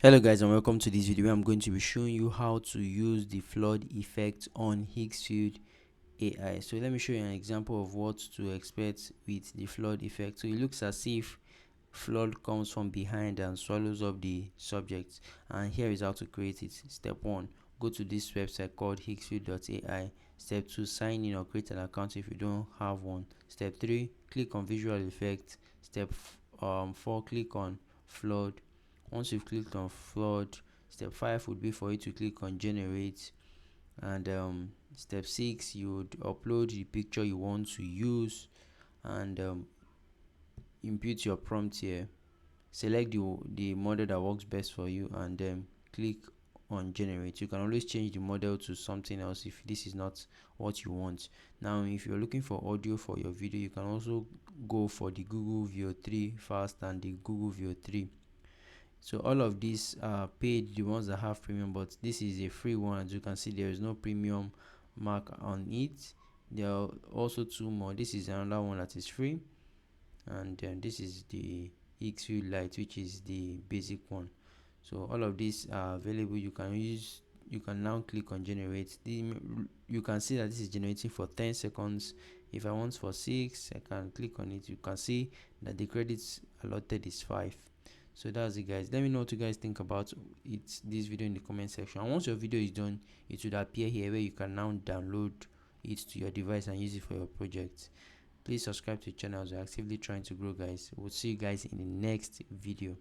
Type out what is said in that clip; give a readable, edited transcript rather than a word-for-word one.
Hello guys, and welcome to this video where I'm going to be showing you how to use the flood effect on Higgsfield AI. So let me show you an example of what to expect with the flood effect. So it looks as if flood comes from behind and swallows up the subject, and here is how to create it. Step 1, go to this website called higgsfield.ai. Step 2, sign in or create an account if you don't have one. Step 3, click on visual effect. Step 4, click on flood. Once you've clicked on flood, step 5 would be for you to click on generate, and step 6, you would upload the picture you want to use and input your prompt here. Select the model that works best for you and then click on generate. You can always change the model to something else if this is not what you want. Now if you're looking for audio for your video, you can also go for the Google Veo 3 Fast and the Google Veo 3. So all of these are paid, the ones that have premium, but this is a free one. As you can see, there is no premium mark on it. There are also two more. This is another one that is free, and then this is the Higgsfield Lite, which is the basic one. So all of these are available. You can now click on generate. You can see that this is generating for 10 seconds. If I want for 6, I can click on it. You can see that the credits allotted is 5. So that's it guys. Let me know what you guys think about this video in the comment section, and once your video is done, it should appear here where you can now download it to your device and use it for your project. Please subscribe to the channel as we're actively trying to grow guys. We'll see you guys in the next video.